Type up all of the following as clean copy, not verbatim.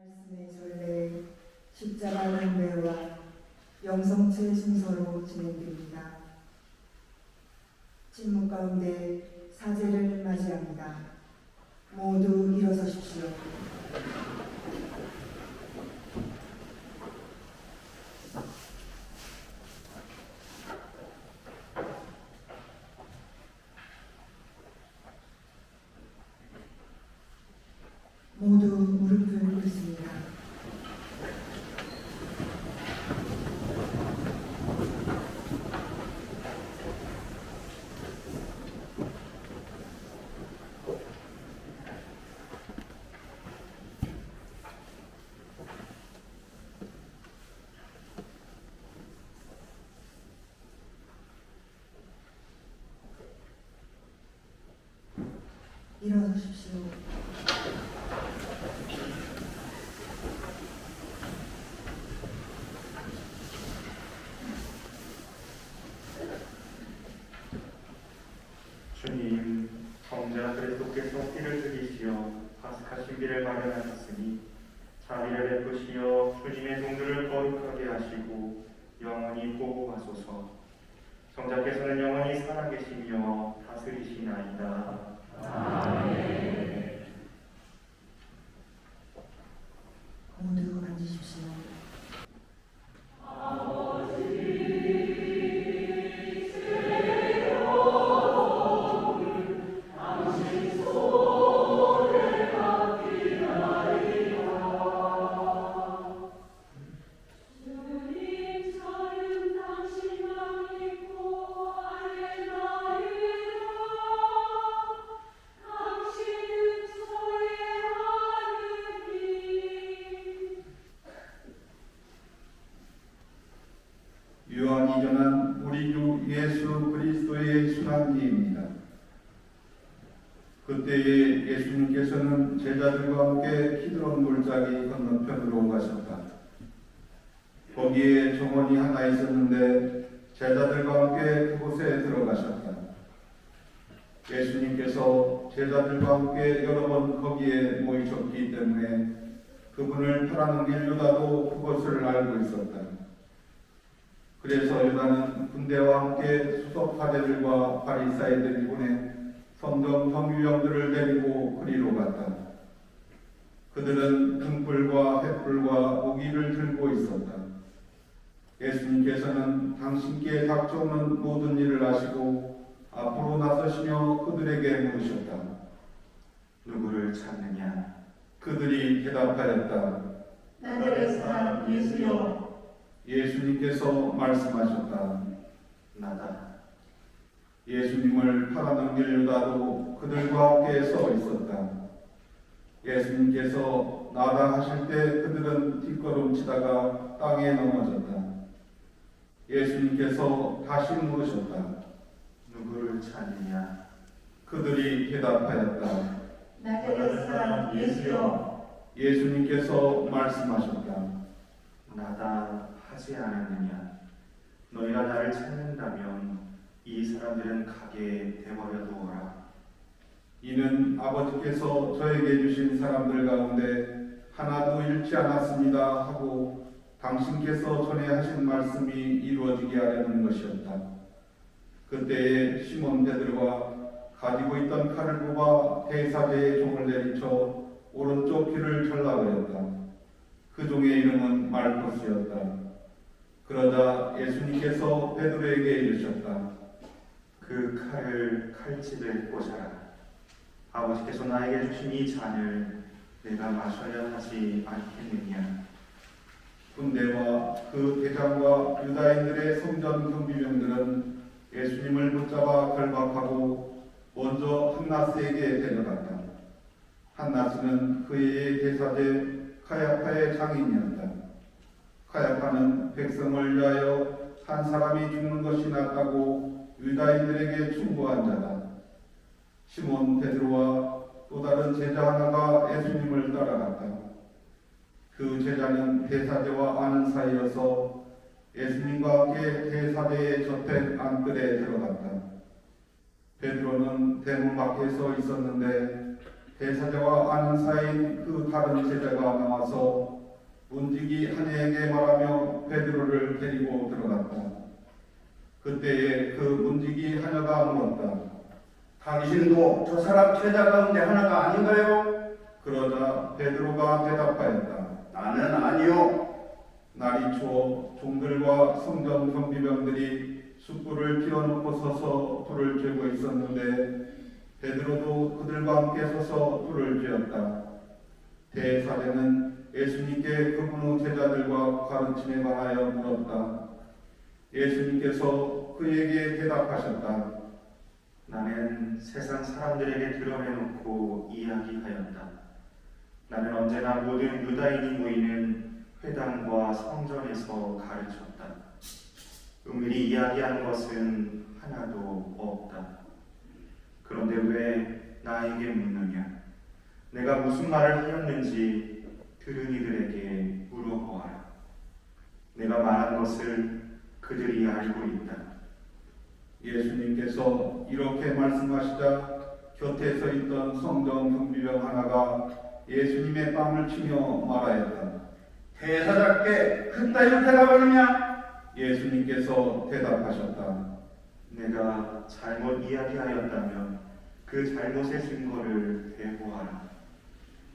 말씀의 전례 십자가 경배와 영성체 순서로 진행됩니다. 침묵 가운데 사제를 맞이합니다. 모두 일어서십시오. 모두 무릎을 꿇습니다. 일어서십시오. 주님, 성자 그리스도께서 피를 흘리시어 파스카 신비를 마련하셨으니 자비를 베푸시어 주님의 종들을 거룩하게 하시고 영원히 보호하소서. 성자께서는 영원히 살아계시며 다스리시나이다. 아멘. 모두 앉으십시오. 유언이 전한 우리 주 예수 그리스도의 순환기입니다. 그때에 예수님께서는 제자들과 함께 키드론 골짜기 건너편으로 가셨다. 거기에 정원이 하나 있었는데 제자들과 함께 그곳에 들어가셨다. 예수님께서 제자들과 함께 여러 번 거기에 모이셨기 때문에 그분을 팔아넘길 유다도 그것을 알고 있었다. 그래서 유다는 군대와 함께 수석 사제들과 바리사이들을 보내 성전 성유형들을 데리고 그리로 갔다. 그들은 등불과 횃불과 무기를 들고 있었다. 예수님께서는 당신께 닥쳐오는 모든 일을 아시고 앞으로 나서시며 그들에게 물으셨다. 누구를 찾느냐? 그들이 대답하였다. 나자렛 사람 예수여. 예수님께서 말씀하셨다. 나다. 예수님을 팔아넘길 유다도 그들과 함께 서 있었다. 예수님께서 나다 하실 때 그들은 뒷걸음치다가 땅에 넘어졌다. 예수님께서 다시 물으셨다. 누구를 찾느냐? 그들이 대답하였다. 나자렛 사람 예수여. 예수님께서 말씀하셨다. 나다 하지 않았느냐? 너희가 나를 찾는다면 이 사람들은 가게 되버려 두어라. 이는 아버지께서 저에게 주신 사람들 가운데 하나도 잃지 않았습니다 하고 당신께서 전에 하신 말씀이 이루어지게 하려는 것이었다. 그때에 시몬 베드로가 가지고 있던 칼을 뽑아 대사제의 종을 내리쳐 오른쪽 귀를 잘라버렸다. 그 종의 이름은 말코스였다. 그러자 예수님께서 베드로에게 이르셨다. 그 칼을 칼집에 꽂아라. 아버지께서 나에게 주신 이 잔을 내가 마셔야 하지 않겠느냐? 군대와 그 대장과 유다인들의 성전 경비병들은 예수님을 붙잡아 결박하고 먼저 한나스에게 데려갔다. 한나스는 그의 대사제 카야파의 장인이었다. 카야파는 백성을 위하여 한 사람이 죽는 것이 낫다고 유다인들에게 충고한 자다. 시몬 베드로와 또 다른 제자 하나가 예수님을 따라갔다. 그 제자는 대사제와 아는 사이여서 예수님과 함께 대사제의 저택 안뜰에 들어갔다. 베드로는 대문 밖에 서 있었는데 대사자와 아는 사이인 그 다른 제자가 나와서 문지기 하나에게 말하며 베드로를 데리고 들어갔다. 그때에 그 문지기 하나가 물었다. 당신도 저 사람 제자 가운데 하나가 아닌가요? 그러자 베드로가 대답하였다. 나는 아니요. 날이 추워 종들과 성전 경비병들이 숯불을 피워놓고 서서 불을 쬐고 있었는데 베드로도 그들과 함께 서서 불을 쬐었다. 대사제는 예수님께 그분의 제자들과 가르침에 관하여 물었다. 예수님께서 그에게 대답하셨다. 나는 세상 사람들에게 드러내놓고 이야기하였다. 나는 언제나 모든 유다인이 모이는 회당과 성전에서 가르쳤다. 은밀히 이야기하는 것은 하나도 없다. 그런데 왜 나에게 묻느냐? 내가 무슨 말을 하였는지 들은 이들에게 물어보아라. 내가 말한 것을 그들이 알고 있다. 예수님께서 이렇게 말씀하시자 곁에 서 있던 성전 경비병 하나가 예수님의 뺨을 치며 말하였다. 대사자께 그따위로 대답하느냐? 예수님께서 대답하셨다. 내가 잘못 이야기하였다면 그 잘못의 증거를 대보아라.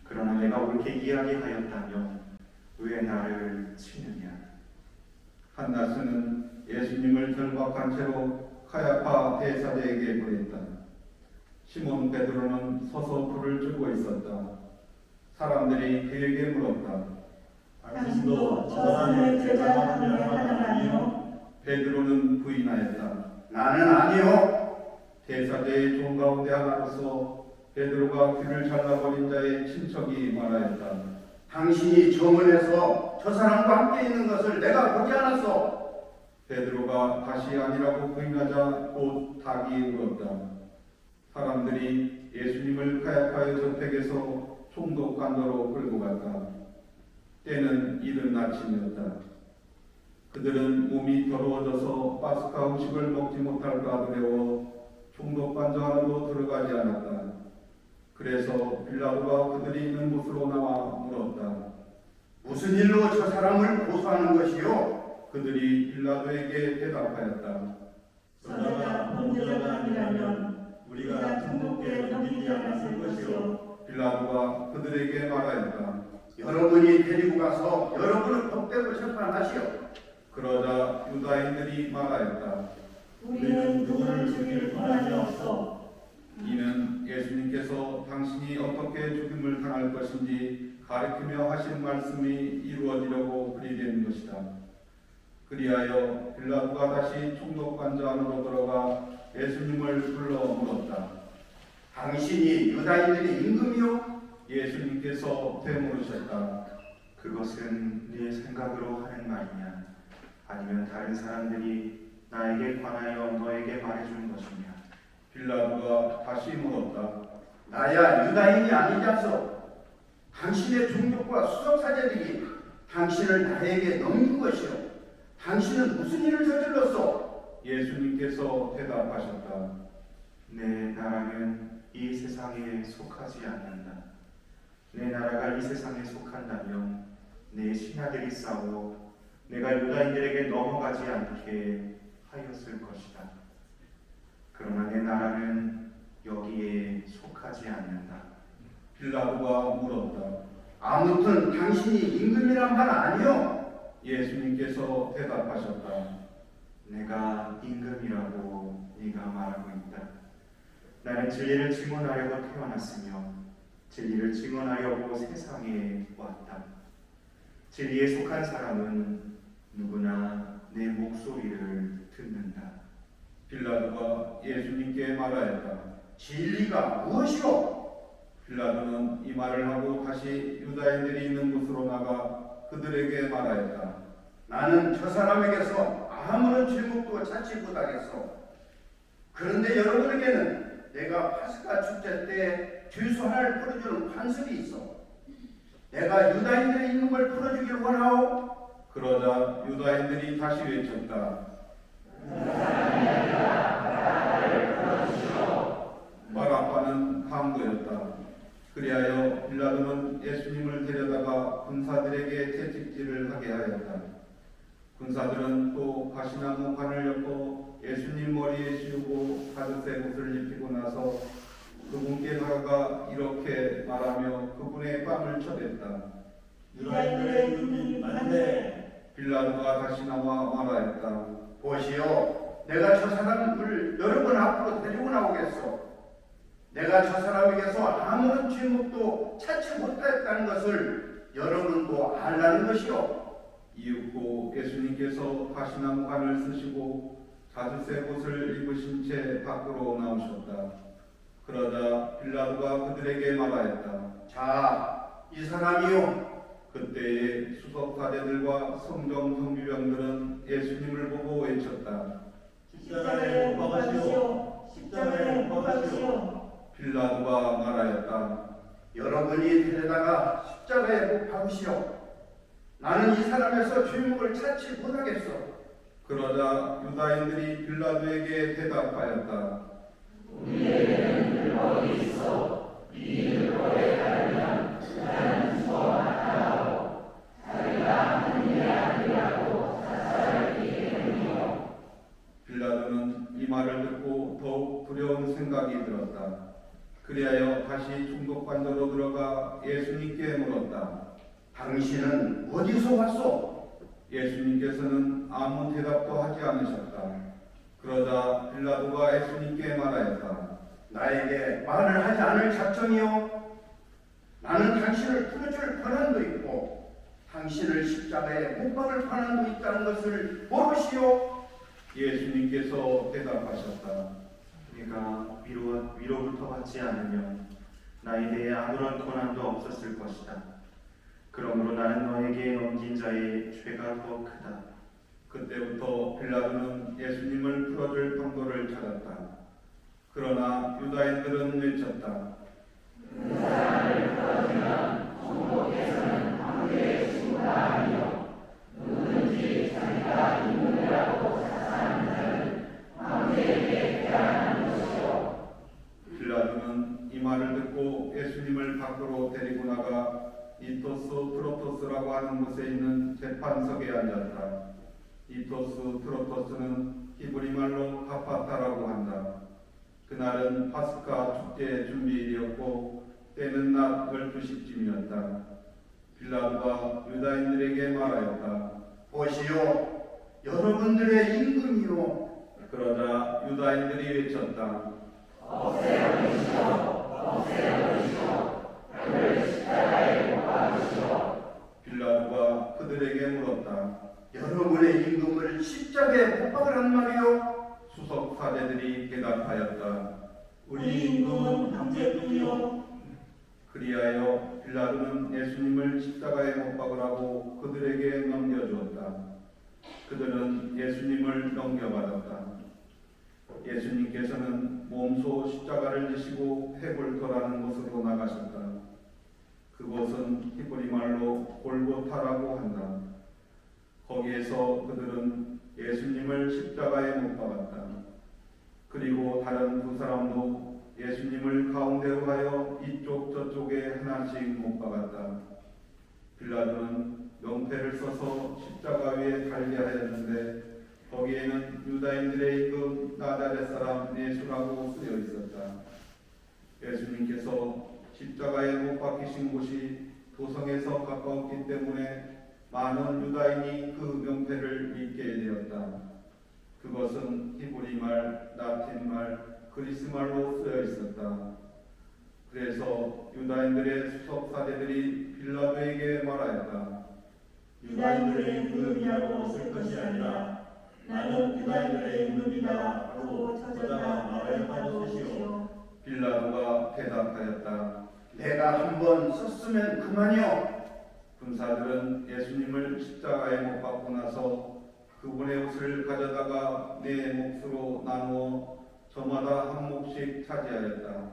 그러나 내가 옳게 이야기하였다면 왜 나를 치느냐? 한나스는 예수님을 결박한 채로 카야파 대사제에게 보냈다. 시몬 베드로는 서서 불을 쬐고 있었다. 사람들이 그에게 물었다. 당신도 저 사람의 제자 가운데 하나가 아니요? 베드로는 부인하였다. 나는 아니요. 대사제의 종 가운데 하나로서 베드로가 귀를 잘라버린 자의 친척이 말하였다. 당신이 정원에서 저 사람과 함께 있는 것을 내가 보지 않았어. 베드로가 다시 아니라고 부인하자 곧 닭이 울었다. 사람들이 예수님을 카야파의 저택에서 총독관으로 끌고 갔다. 때는 이른 아침이었다. 그들은 몸이 더러워져서 파스카 음식을 먹지 못할까 두려워 총독관저 안으로 들어가지 않았다. 그래서 빌라도가 그들이 있는 곳으로 나와 물었다. 무슨 일로 저 사람을 고소하는 것이요? 그들이 빌라도에게 대답하였다. 저자가 범죄자가 아니라면 우리가 총독께 넘기지 않았을 것이요. 빌라도가 그들에게 말하였다. 여러분이 데리고 가서 여러분을 법대로 재판하시오. 그러자 유다인들이 말하였다. 우리는 누구를 죽일 권한이 없어. 이는 예수님께서 당신이 어떻게 죽임을 당할 것인지 가르치며 하신 말씀이 이루어지려고 그리 된 것이다. 그리하여 빌라도가 다시 총독관저 안으로 들어가 예수님을 불러 물었다. 당신이 유다인들의 임금이요? 예수님께서 되물으셨다. 그것은 네 생각으로 하는 말이냐? 아니면 다른 사람들이 나에게 관하여 너에게 말해준 것이냐? 빌라도가 다시 물었다. 나야 유다인이 아니지 않소? 당신의 종족과 수석사제들이 당신을 나에게 넘긴 것이요. 당신은 무슨 일을 저질렀소? 예수님께서 대답하셨다. 내 나라는 이 세상에 속하지 않는다. 내 나라가 이 세상에 속한다면 내 신하들이 싸워 내가 유다인들에게 넘어가지 않게 하였을 것이다. 그러나 내 나라는 여기에 속하지 않는다. 빌라도가 물었다. 아무튼 당신이 임금이란 말 아니요? 예수님께서 대답하셨다. 내가 임금이라고 네가 말하고 있다. 나는 진리를 증언하려고 태어났으며 진리를 증언하려고 세상에 왔다. 진리에 속한 사람은 누구나 내 목소리를 듣는다. 빌라도가 예수님께 말하였다. 진리가 무엇이오? 빌라도는 이 말을 하고 다시 유다인들이 있는 곳으로 나가 그들에게 말하였다. 나는 저 사람에게서 아무런 질문도 찾지 못하겠소. 그런데 여러분에게는 내가 파스카 축제 때 죄수 하나를 풀어주는 관습이 있어. 내가 유다인들이 있는 걸 풀어주길 원하오. 그러자 유다인들이 다시 외쳤다. 바라바는 강도였다. 그리하여 빌라도는 예수님을 데려다가 군사들에게 채찍질을 하게 하였다. 군사들은 또 가시나무 관을 엮어 예수님 머리에 씌우고 가죽새 옷을 입히고 나서 그분께 다가가 이렇게 말하며 그분의 뺨을 쳐댔다. 유다인들의 군이 반대. 빌라도가 다시 나와 말하였다. 보시오, 내가 저 사람을 여러분 앞으로 데리고 나오겠소. 내가 저 사람에게서 아무런 죄목도 찾지 못했다는 것을 여러분도 알라는 것이요. 이윽고 예수님께서 가시나무 관을 쓰시고 자주새 옷을 입으신 채 밖으로 나오셨다. 그러자 빌라도가 그들에게 말하였다. 자, 이 사람이요. 그때에 수석사제들과 성경 성비병들은 예수님을 보고 외쳤다. 십자가에 못 박으시오. 십자가에 못 박으시오. 빌라도가 말하였다. 여러분이 데려다가 십자가에 못 박으시오. 나는 이 사람에서 죄목을 찾지 못하겠소. 그러자 유다인들이 빌라도에게 대답하였다. 빌라도는 이 말을 듣고 더욱 두려운 생각이 들었다. 그리하여 다시 중독관저로 들어가 예수님께 물었다. 당신은 어디서 왔소? 예수님께서는 아무 대답도 하지 않으셨다. 그러자 빌라도가 예수님께 말하였다. 나에게 말을 하지 않을 작정이요. 나는 당신을 풀어줄 권한도 있고 당신을 십자가에 못 박을 권한도 있다는 것을 모르시오. 예수님께서 대답하셨다. 네가 위로부터 받지 않으면 나에 대해 아무런 권한도 없었을 것이다. 그러므로 나는 너에게 넘긴 자의 죄가 더 크다. 그때부터 빌라도는 예수님을 풀어줄 방도를 찾았다. 그러나 유다인들은 외쳤다. 빌라도는 이 말을 듣고 예수님을 밖으로 데리고 나가 이토스 트로토스라고 하는 곳에 있는 재판석에 앉았다. 이토스 트로토스는 히브리 말로 가파타라고 한다. 그날은 파스카 축제 준비일이었고 때는 낮 12시쯤이었다. 빌라도가 유다인들에게 말하였다. 보시오, 여러분들의 임금이요. 그러자 유다인들이 외쳤다. 빌라도가 그들에게 물었다. 여러분의 임금을 십자가에 못 박으란 말이요. 수석 사제들이 대답하였다. 우리 임금은 황제뿐이요. 그리하여 빌라도는 예수님을 십자가에 못 박으라고 그들에게 넘겨주었다. 그들은 예수님을 넘겨받았다. 예수님께서는 몸소 십자가를 지시고 회골터라는 곳으로 나가셨다. 그곳은 히브리 말로 골고타라고 한다. 거기에서 그들은 예수님을 십자가에 못 박았다. 그리고 다른 두 사람도 예수님을 가운데로 하여 이쪽 저쪽에 하나씩 못 박았다. 빌라도는 명패를 써서 십자가 위에 달게 하였는데 거기에는 유다인들의 임금 나자렛 사람 예수라고 쓰여 있었다. 예수님께서 십자가에 못 박히신 곳이 도성에서 가까웠기 때문에 많은 유다인이 그 명패를 믿게 되었다. 그것은 히브리 말, 라틴 말, 그리스 말로 쓰여 있었다. 그래서 유다인들의 수석 사제들이 빌라도에게 말하였다. 유다인들의 임금이라고 쓸 것이 아니라 나는 유다인들의 임금이다 하고 저자가 말하였다고 쓰시오. 빌라도가 대답하였다. 내가 한번 썼으면 그만이요. 군사들은 예수님을 십자가에 못 박고 나서 그분의 옷을 가져다가 네 몫으로 나누어 저마다 한 몫씩 차지하였다.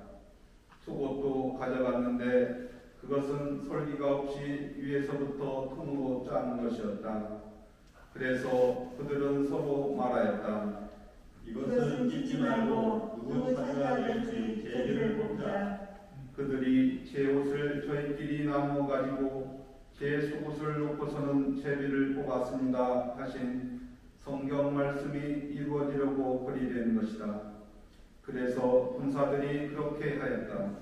속옷도 가져갔는데 그것은 솔기가 없이 위에서부터 통으로 짠 것이었다. 그래서 그들은 서로 말하였다. 이것은 찢지 말고 누구 차지가 될지 제비를 뽑자. 그들이 제 옷을 저희끼리 나누어 가지고 제 속옷을 놓고서는 제비를 뽑았습니다 하신 성경 말씀이 이루어지려고 그리 된 것이다. 그래서 군사들이 그렇게 하였다.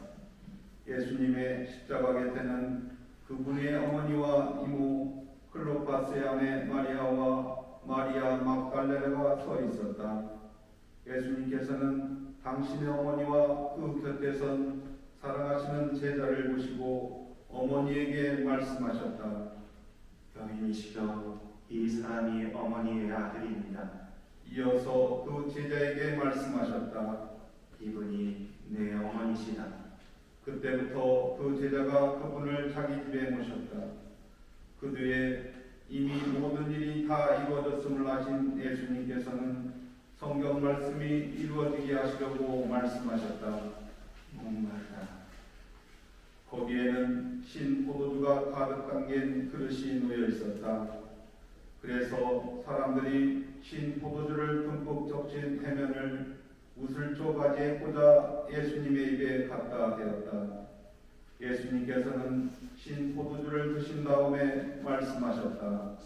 예수님의 십자가 곁에는 그분의 어머니와 이모 클로파스의 아내 마리아와 마리아 막달레나가 서 있었다. 예수님께서는 당신의 어머니와 그 곁에 선 사랑하시는 제자를 보시고 어머니에게 말씀하셨다. 여인이시여, 이 사람이 어머니의 아들입니다. 이어서 그 제자에게 말씀하셨다. 이분이 내 어머니시다. 그때부터 그 제자가 그분을 자기 집에 모셨다. 그 뒤에 이미 모든 일이 다 이루어졌음을 아신 예수님께서는 성경 말씀이 이루어지게 하시려고 말씀하셨다. 목마르다. 거기에는 신 포도주가 가득 담긴 그릇이 놓여 있었다. 그래서 사람들이 신 포도주를 듬뿍 적신 해면을 우슬조 가지에 꽂아 예수님의 입에 갖다 대었다. 예수님께서는 신 포도주를 드신 다음에 말씀하셨다.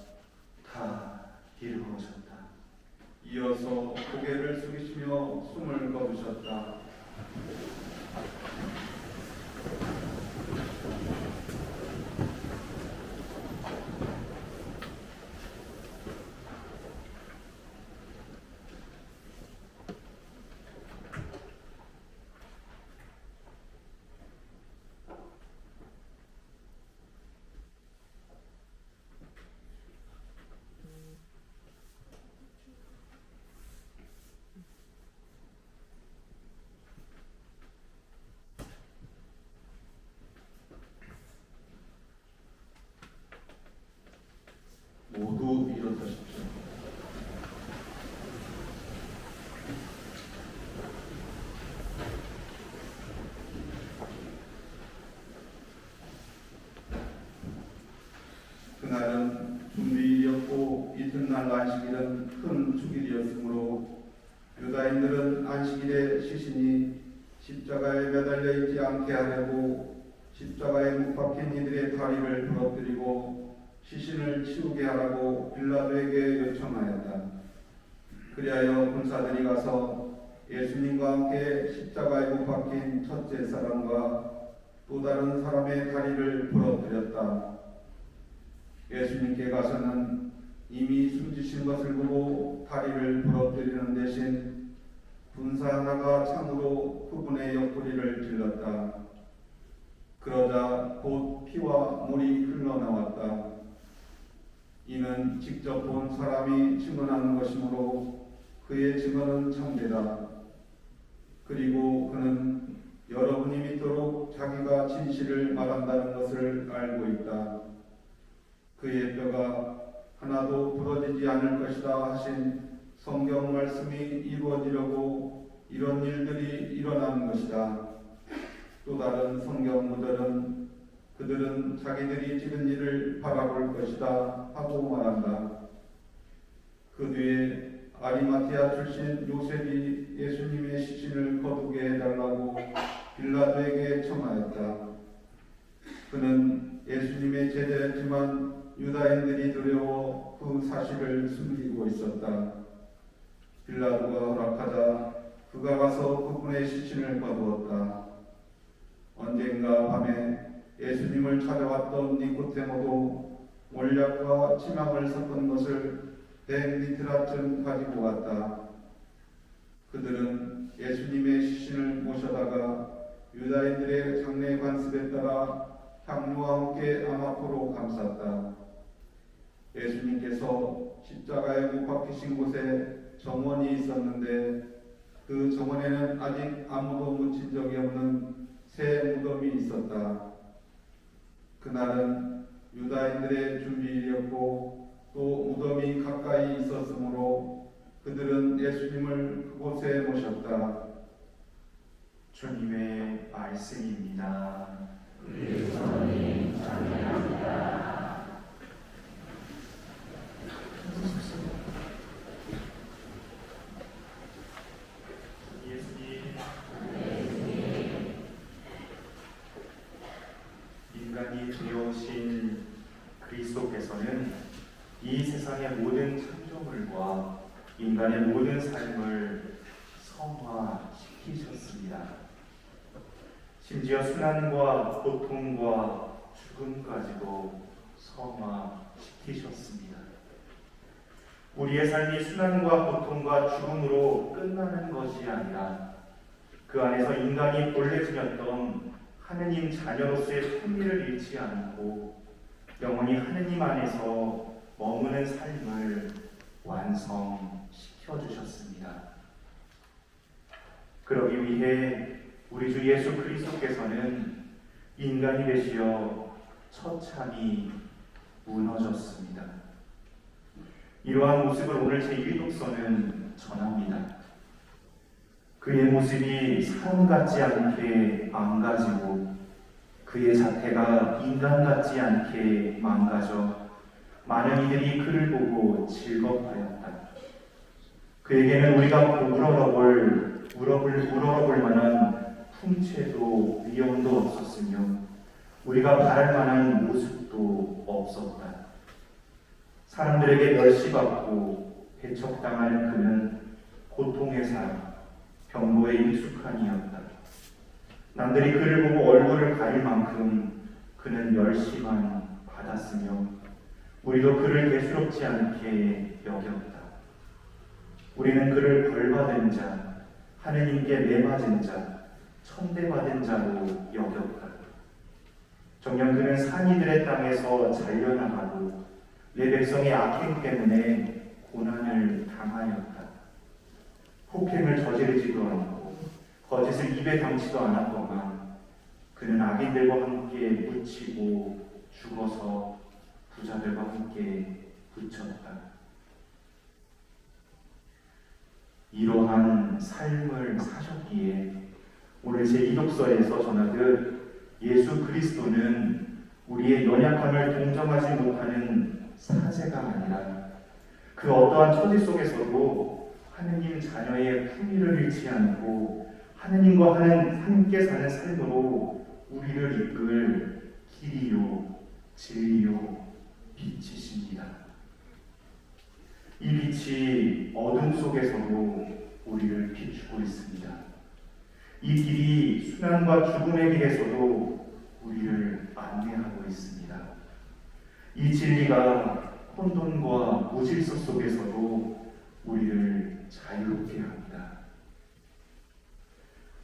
다 이루어졌다. 이어서 고개를 숙이시며 숨을 거두셨다. 모두 일어서십시오. 그날은 준비일이었고 이튿날 안식일은 큰 축일이었으므로 유다인들은 안식일에 시신이 십자가에 매달려 있지 않게 하려고 십자가에 못 박힌 이들의 다리를 부러뜨리고 시신을 치우게 하라고 빌라도에게 요청하였다. 그리하여 군사들이 가서 예수님과 함께 십자가에 못 박힌 첫째 사람과 또 다른 사람의 다리를 부러뜨렸다. 예수님께 가서는 이미 숨지신 것을 보고 다리를 부러뜨리는 대신 군사 하나가 창으로 그분의 옆구리를 찔렀다. 그러자 곧 피와 물이 흘러나왔다. 이는 직접 본 사람이 증언하는 것이므로 그의 증언은 참되다. 그리고 그는 여러분이 믿도록 자기가 진실을 말한다는 것을 알고 있다. 그의 뼈가 하나도 부러지지 않을 것이다 하신 성경 말씀이 이루어지려고 이런 일들이 일어나는 것이다. 또 다른 성경 구절은 그들은 자기들이 찍은 일을 바라볼 것이다 하고 말한다. 그 뒤에 아리마티아 출신 요셉이 예수님의 시신을 거두게 해달라고 빌라도에게 청하였다. 그는 예수님의 제자였지만 유다인들이 두려워 그 사실을 숨기고 있었다. 빌라도가 허락하자 그가 가서 그분의 시신을 거두었다. 언젠가 밤에 예수님을 찾아왔던 니코데모도 몰약과 치망을 섞은 것을 100리트라쯤 가지고 왔다. 그들은 예수님의 시신을 모셔다가 유다인들의 장례 관습에 따라 향유와 함께 아마포로 감쌌다. 예수님께서 십자가에 못 박히신 곳에 정원이 있었는데 그 정원에는 아직 아무도 묻힌 적이 없는 새 무덤이 있었다. 그날은 유다인들의 준비일이었고 또 무덤이 가까이 있었으므로 그들은 예수님을 그곳에 모셨다. 주님의 말씀입니다. 앉으십시오. 예수님, 인간의 모든 삶을 성화시키셨습니다. 심지어 순환과 고통과 죽음까지도 성화시키셨습니다. 우리의 삶이 순환과 고통과 죽음으로 끝나는 것이 아니라 그 안에서 인간이 본래 지녔던 하느님 자녀로서의 품위를 잃지 않고 영원히 하느님 안에서 머무는 삶을 완성시켜 주셨습니다. 그러기 위해 우리 주 예수 그리스도께서는 인간이 되시어 처참히 무너졌습니다. 이러한 모습을 오늘 제1독서는 전합니다. 그의 모습이 사람 같지 않게 망가지고 그의 자태가 인간 같지 않게 망가져 많은 이들이 그를 보고 즐겁하였다. 그에게는 우리가 우러러볼 만한 풍채도 위엄도 없었으며 우리가 바랄 만한 모습도 없었다. 사람들에게 멸시받고 배척당하는 그는 고통에 살아 병고에 익숙한 이였다. 남들이 그를 보고 얼굴을 가릴 만큼 그는 멸시만 받았으며 우리도 그를 대수롭지 않게 여겼다. 우리는 그를 벌받은 자, 하느님께 매맞은 자, 천대받은 자로 여겼다. 정녕 그는 산이들의 땅에서 잘려나가고 내 백성의 악행 때문에 고난을 당하였다. 폭행을 저지르지도 않고 거짓을 입에 담지도 않았건만 그는 악인들과 함께 묻히고 죽어서 부자들과 함께 붙였다. 이러한 삶을 사셨기에 오늘 제2독서에서 전하듯 예수 그리스도는 우리의 연약함을 동정하지 못하는 사제가 아니라 그 어떠한 처지 속에서도 하느님 자녀의 품위를 잃지 않고 하느님과 함께 사는 삶으로 우리를 이끌 길이요 진리요 빛이십니다. 이 빛이 어둠 속에서도 우리를 비추고 있습니다. 이 길이 순환과 죽음의 길에서도 우리를 안내하고 있습니다. 이 진리가 혼돈과 무질서 속에서도 우리를 자유롭게 합니다.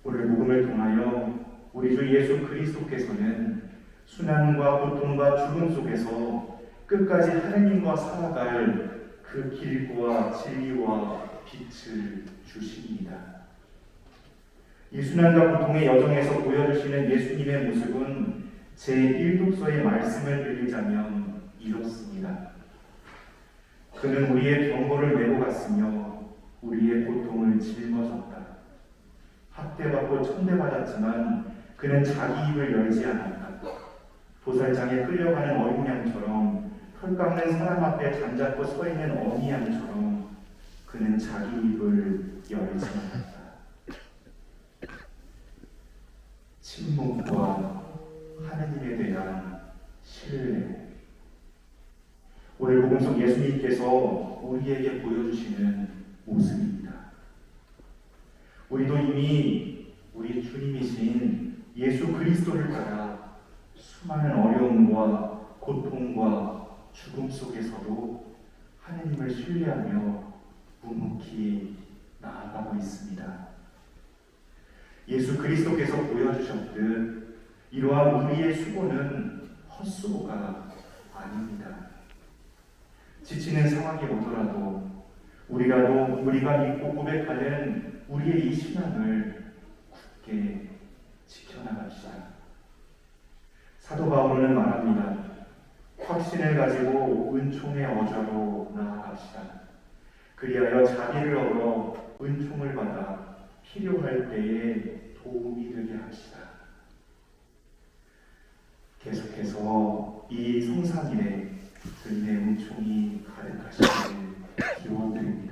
오늘 복음을 통하여 우리 주 예수 그리스도께서는 순환과 고통과 죽음 속에서 끝까지 하느님과 살아갈 그 길과 진리와 빛을 주십니다. 이 순환과 고통의 여정에서 보여주시는 예수님의 모습은 제1독서의 말씀을 빌리자면 이렇습니다. 그는 우리의 병고를 메고 갔으며 우리의 고통을 짊어졌다. 학대받고 천대받았지만 그는 자기 입을 열지 않았다. 도살장에 끌려가는 어린 양처럼 털 깎는 사람 앞에 잠자코 서 있는 어미 양처럼 그는 자기 입을 열지 않았다. 침묵과 하나님에 대한 신뢰. 오늘 복음 속 예수님께서 우리에게 보여주시는 모습입니다. 우리도 이미 우리 주님이신 예수 그리스도를 따라 수많은 어려움과 고통과 죽음 속에서도 하나님을 신뢰하며 묵묵히 나아가고 있습니다. 예수 그리스도께서 보여주셨듯 이러한 우리의 수고는 헛수고가 아닙니다. 지치는 상황이 오더라도 우리가 믿고 고백하는 우리의 이 신앙을 굳게 지켜나갑시다. 사도 바울은 말합니다. 확신을 가지고 은총의 어좌로 나아갑시다. 그리하여 자비를 얻어 은총을 받아 필요할 때에 도움이 되게 합시다. 계속해서 이 성삼일에 주님의 은총이 가득하시기를 기원드립니다.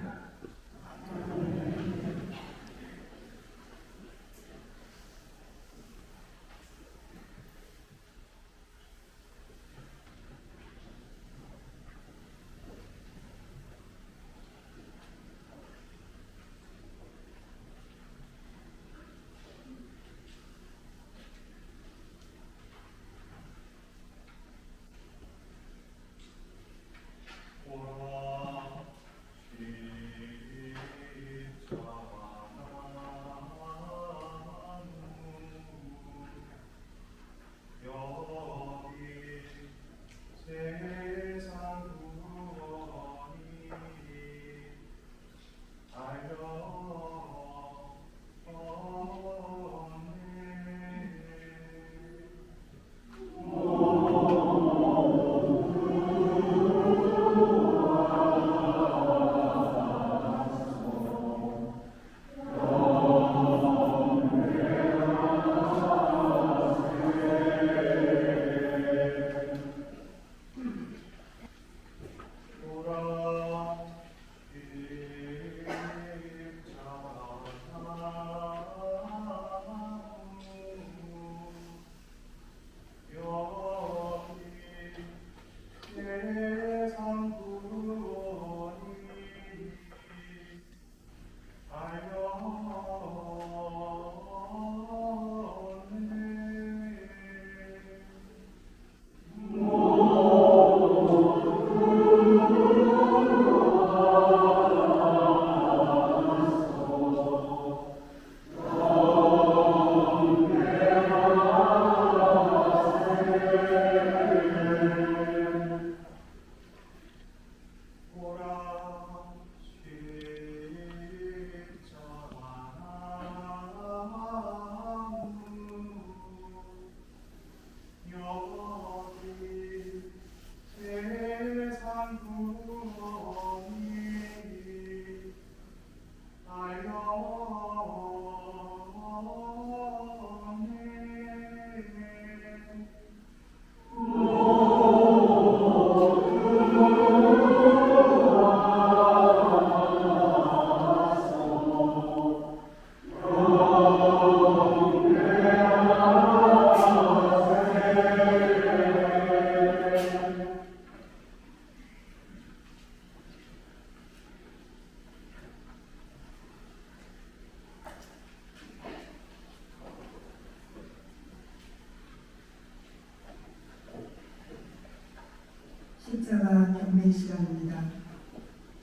십자가 경배 시간입니다.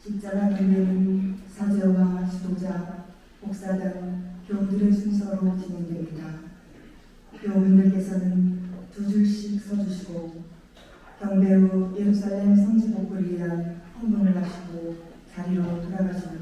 십자가 경배는 사제와 지도자, 목사 등 교우들의 순서로 진행됩니다. 교우분들께서는 두 줄씩 서주시고 경배 후 예루살렘 성지 복구를 위한 헌금을 하시고 자리로 돌아가십니다.